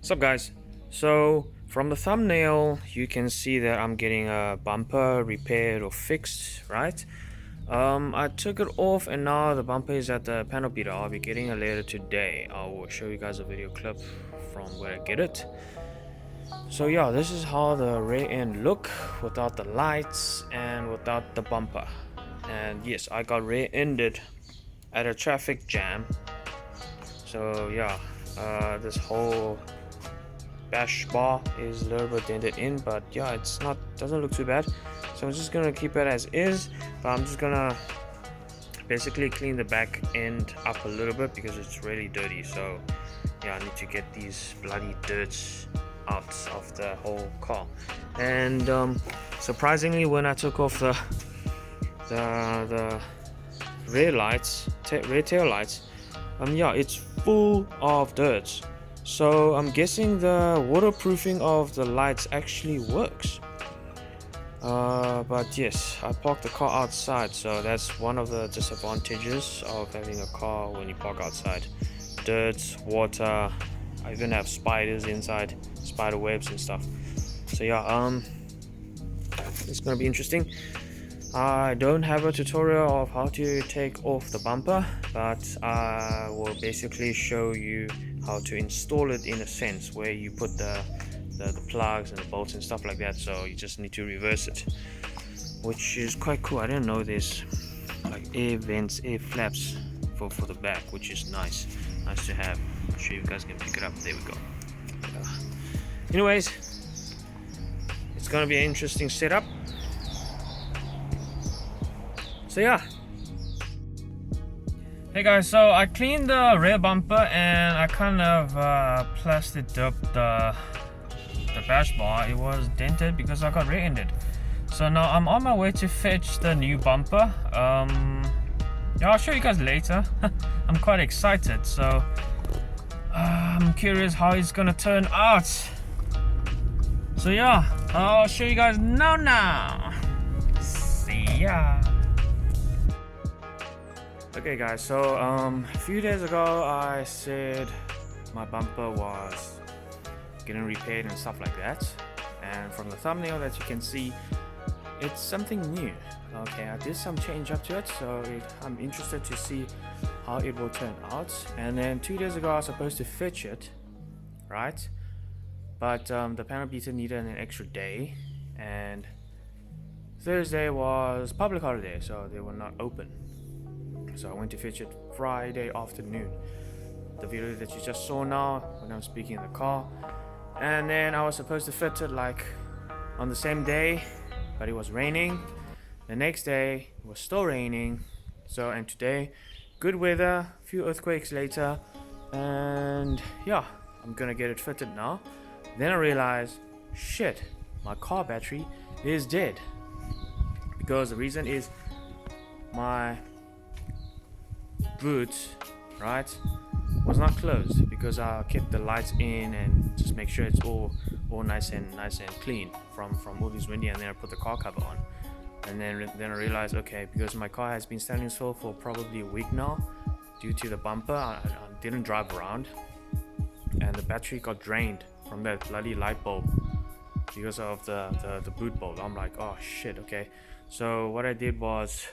What's up, guys? So from the thumbnail you can see that I'm getting a bumper repaired or fixed, right? I took it off and now the bumper is at the panel beater. I'll be getting it later today. I will show you guys a video clip from where I get it. So yeah, this is how the rear end look without the lights and without the bumper. And yes, I got rear-ended at a traffic jam. So yeah, this whole bash bar is a little bit dented in, but yeah, it's not, doesn't look too bad. So I'm just gonna keep it as is, but I'm just gonna basically clean the back end up a little bit because it's really dirty. So yeah, I need to get these bloody dirts out of the whole car. And surprisingly, when I took off the rear lights, rear tail lights, yeah, it's full of dirt. So I'm guessing the waterproofing of the lights actually works. But yes, I parked the car outside, so that's one of the disadvantages of having a car when you park outside. Dirt, water, I even have spiders inside, spider webs and stuff. So yeah, it's gonna be interesting. I don't have a tutorial of how to take off the bumper, but I will basically show you how to install it in a sense, where you put the plugs and the bolts and stuff like that. So you just need to reverse it, which is quite cool. I didn't know there's like air vents, air flaps for the back, which is nice to have. I'm sure you guys can pick it up. There we go. Anyways, it's gonna be an interesting setup. So yeah. Hey guys, so I cleaned the rear bumper and I kind of plastered up the bash bar. It was dented because I got rear-ended. So now I'm on my way to fetch the new bumper. Yeah, I'll show you guys later. I'm quite excited, so I'm curious how it's gonna turn out. So yeah, I'll show you guys now. See ya. Okay guys, so a few days ago I said my bumper was getting repaired and stuff like that, and from the thumbnail that you can see, it's something new. Okay, I did some change up to it, so I'm interested to see how it will turn out. And then 2 days ago I was supposed to fetch it, right? But the panel beater needed an extra day, and Thursday was public holiday, so they were not open. So I went to fetch it Friday afternoon. The video that you just saw now, when I'm speaking in the car. And then I was supposed to fit it like on the same day, but it was raining. The next day it was still raining. So, and today, good weather, a few earthquakes later, and yeah, I'm gonna get it fitted now. Then I realized, shit, my car battery is dead. Because the reason is my boot, right, was not closed, because I kept the lights in and just make sure it's all nice and clean from all this windy, and then I put the car cover on. And then I realized, okay, because my car has been standing still for probably a week now due to the bumper, I didn't drive around, and the battery got drained from that bloody light bulb because of the boot bulb. I'm like, oh shit. Okay, so what I did was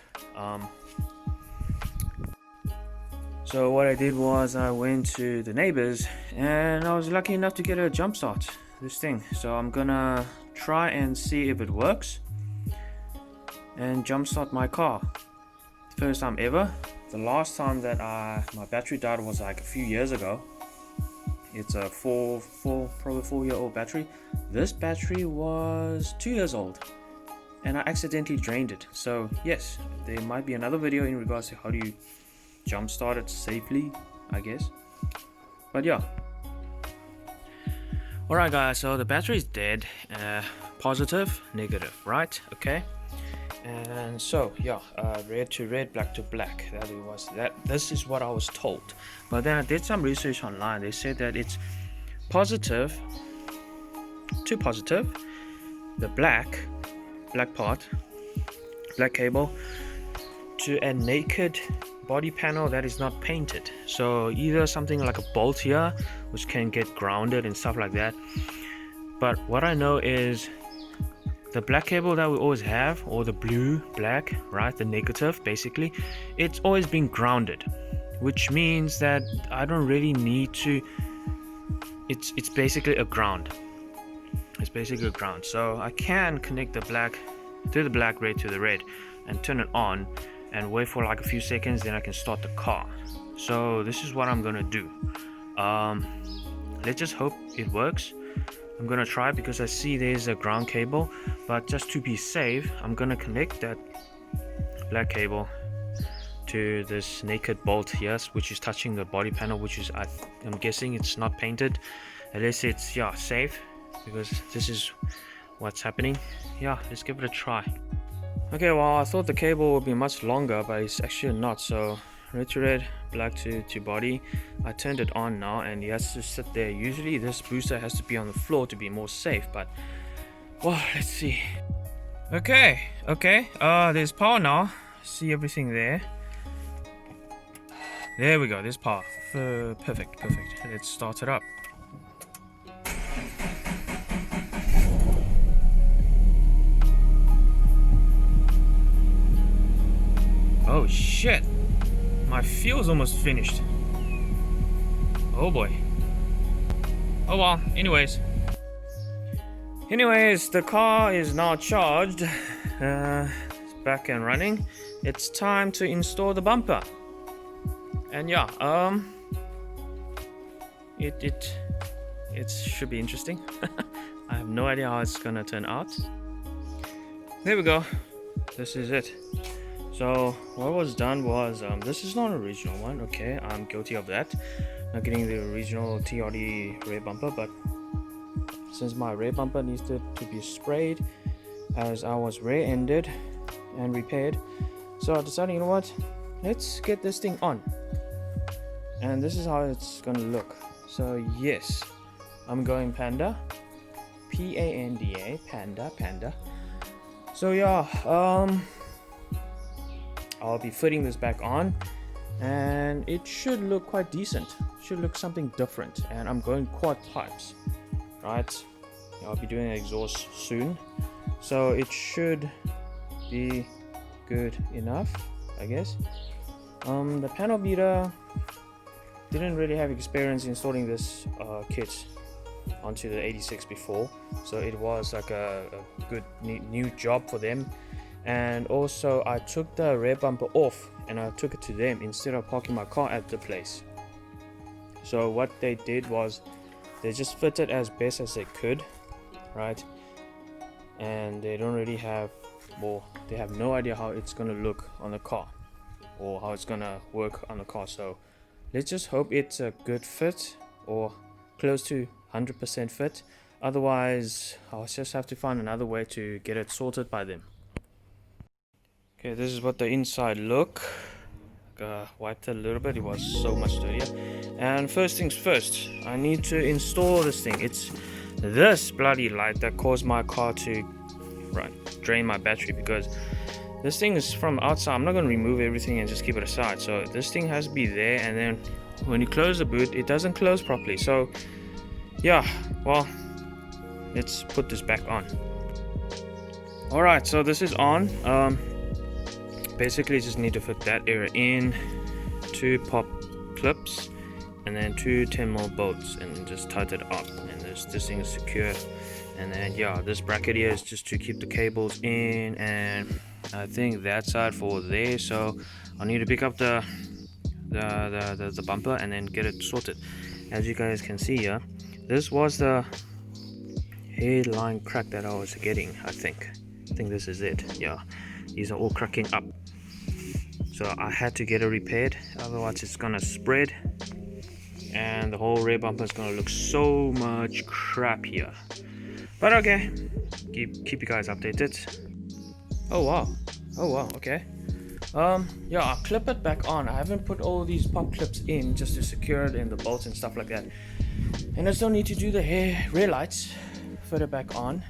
I went to the neighbors and I was lucky enough to get a jump start this thing. So I'm gonna try and see if it works and jump start my car. First time ever. The last time that my battery died was like a few years ago. It's a probably 4-year-old battery. This battery was 2 years old and I accidentally drained it. So yes, there might be another video in regards to how do you jump start it safely, I guess. But yeah. Alright guys, so the battery is dead. Positive, negative, right? Okay. And so yeah, red to red, black to black. This is what I was told. But then I did some research online. They said that it's positive to positive, the black part, black cable, to a naked body panel that is not painted. So either something like a bolt here, which can get grounded and stuff like that. But what I know is the black cable that we always have, or the blue, black, right, the negative, basically, it's always been grounded, which means that I don't really need to. It's basically a ground. It's basically a ground. So I can connect the black to the black, red to the red, and turn it on, and wait for like a few seconds. Then I can start the car. So this is what I'm gonna do. Let's just hope it works. I'm gonna try because I see there's a ground cable, but just to be safe, I'm gonna connect that black cable to this naked bolt here, which is touching the body panel, which is I'm guessing it's not painted, unless it's safe, because this is what's happening. Let's give it a try. Okay, well, I thought the cable would be much longer, but it's actually not. So red to red, black to body. I turned it on now, and it has to sit there. Usually this booster has to be on the floor to be more safe, but well, let's see. Okay, there's power now. See everything there. There we go, there's power. Perfect. Let's start it up. Oh shit, my fuel's almost finished. Oh boy. Oh well, anyways, the car is now charged. It's back and running. It's time to install the bumper. And it should be interesting. I have no idea how it's gonna turn out. There we go. This is it. So what was done was, this is not an original one. Okay, I'm guilty of that, not getting the original TRD rear bumper, but since my rear bumper needed to be sprayed as I was rear-ended and repaired, so I decided, you know what, let's get this thing on. And this is how it's gonna look. So yes, I'm going Panda, P-A-N-D-A, Panda. So I'll be fitting this back on, and it should look quite decent. Should look something different. And I'm going quad pipes, right? I'll be doing an exhaust soon, so it should be good enough, I guess. The panel beater didn't really have experience installing this kit onto the 86 before, so it was like a good new job for them. And also I took the rear bumper off and I took it to them instead of parking my car at the place. So what they did was they just fitted as best as they could, right? And they don't really have, well, they have no idea how it's gonna look on the car or how it's gonna work on the car. So let's just hope it's a good fit or close to 100% fit. Otherwise I'll just have to find another way to get it sorted by them. Okay, this is what the inside look. Wiped it a little bit, it was so much dirtier. And first things first, I need to install this thing. It's this bloody light that caused my car to drain my battery, because this thing is from outside. I'm not going to remove everything and just keep it aside. So this thing has to be there, and then when you close the boot, it doesn't close properly. So well, let's put this back on. Alright, so this is on. Basically just need to fit that area in, 2 pop clips and then 2 10mm bolts, and just tighten it up, and this thing is secure. And then this bracket here is just to keep the cables in, and I think that side for there. So I need to pick up the bumper and then get it sorted. As you guys can see here, this was the headline crack that I was getting. I think this is it. These are all cracking up, so I had to get it repaired, otherwise it's gonna spread and the whole rear bumper is gonna look so much crap here. But okay, keep you guys updated. Oh wow, okay. I'll clip it back on. I haven't put all these pop clips in just to secure it in the bolts and stuff like that, and I still need to do the rear lights, fit it back on.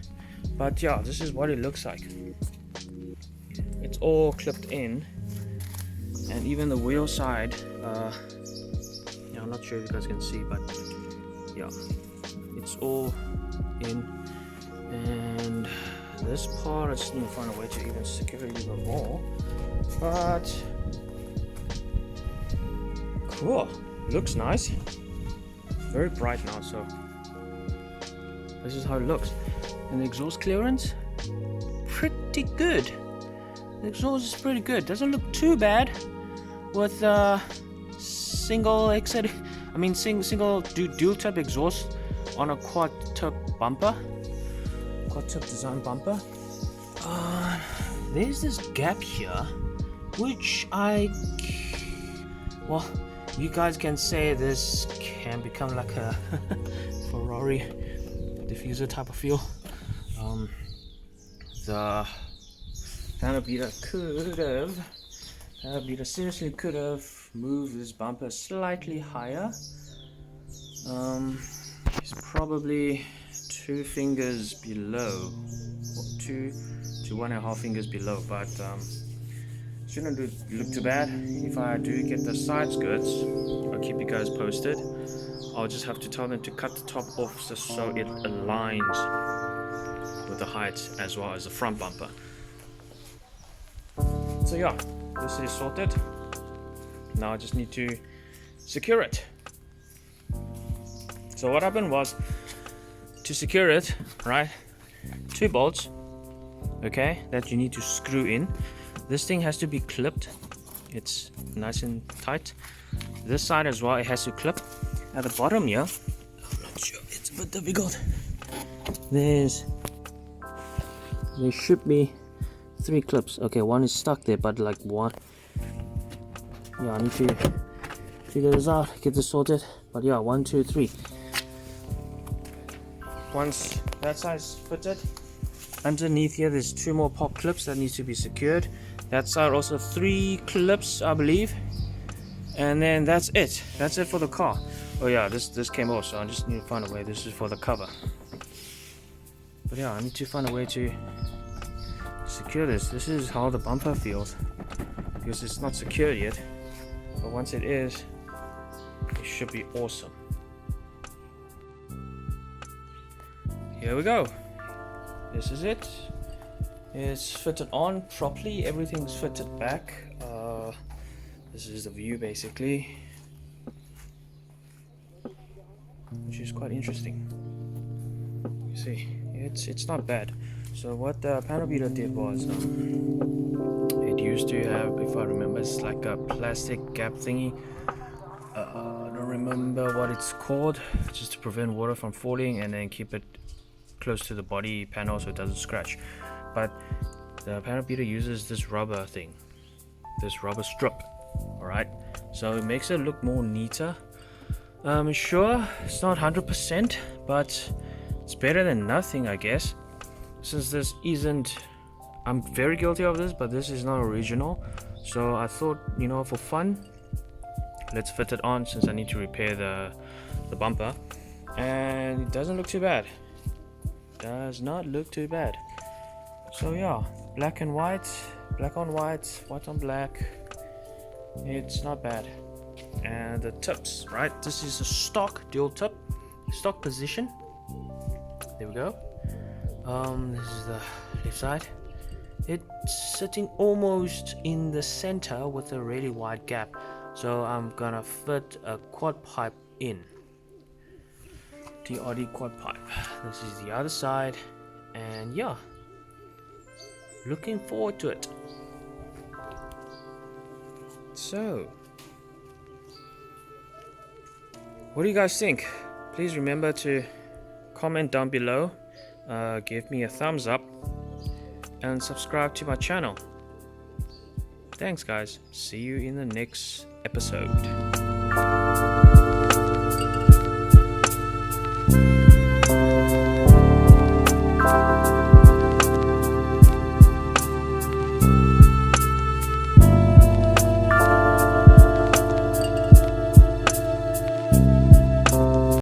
But this is what it looks like. It's all clipped in, and even the wheel side, yeah, I'm not sure if you guys can see, but yeah, it's all in. And this part, I just need to find a way to even secure it even more, but cool, looks nice, very bright now. So this is how it looks. And the exhaust clearance, pretty good. The exhaust is pretty good, doesn't look too bad with single dual tip exhaust on a quad tip design bumper. There's this gap here, which well, you guys can say this can become like a Ferrari diffuser type of feel. The panel beater seriously could have moved this bumper slightly higher. It's probably 2 fingers below, or 2 to 1.5 fingers below, but shouldn't look too bad. If I do get the side skirts, I'll keep you guys posted. I'll just have to tell them to cut the top off just so it aligns with the height as well as the front bumper. So yeah, this is sorted. Now I just need to secure it. So what happened was, to secure it, right, 2 bolts, okay, that you need to screw in. This thing has to be clipped, it's nice and tight. This side as well, it has to clip. At the bottom here, I'm not sure, it's a bit difficult. There should be 3 clips. Okay, one is stuck there, but like one, yeah, I need to figure this out, get this sorted. But yeah, 1, 2, 3. Once that side's fitted, underneath here there's 2 more pop clips that need to be secured. That side also 3 clips, I believe, and then that's it for the car. Oh yeah, this came off, so I just need to find a way. This is for the cover, but yeah, I need to find a way to secure this. This is how the bumper feels, because it's not secured yet, but once it is, it should be awesome. Here we go. This is it. It's fitted on properly. Everything's fitted back. This is the view basically, which is quite interesting. You see, it's not bad. So what the panel beater did was, it used to have, if I remember, it's like a plastic gap thingy. I don't remember what it's called, just to prevent water from falling and then keep it close to the body panel so it doesn't scratch. But the panel beater uses this rubber thing, this rubber strip. Alright, so it makes it look more neater. Sure, it's not 100%, but it's better than nothing, I guess. Since this isn't, I'm very guilty of this, but this is not original, so I thought, you know, for fun, let's fit it on, since I need to repair the bumper. And it doesn't look too bad, does not look too bad. So yeah, black and white, black on white, white on black, it's not bad. And the tips, right, this is a stock dual tip, stock position. There we go. This is the left side. It's sitting almost in the center with a really wide gap, so I'm gonna fit a quad pipe in, TRD quad pipe. This is the other side, and yeah, looking forward to it. So what do you guys think? Please remember to comment down below, give me a thumbs up, and subscribe to my channel. Thanks guys, see you in the next episode.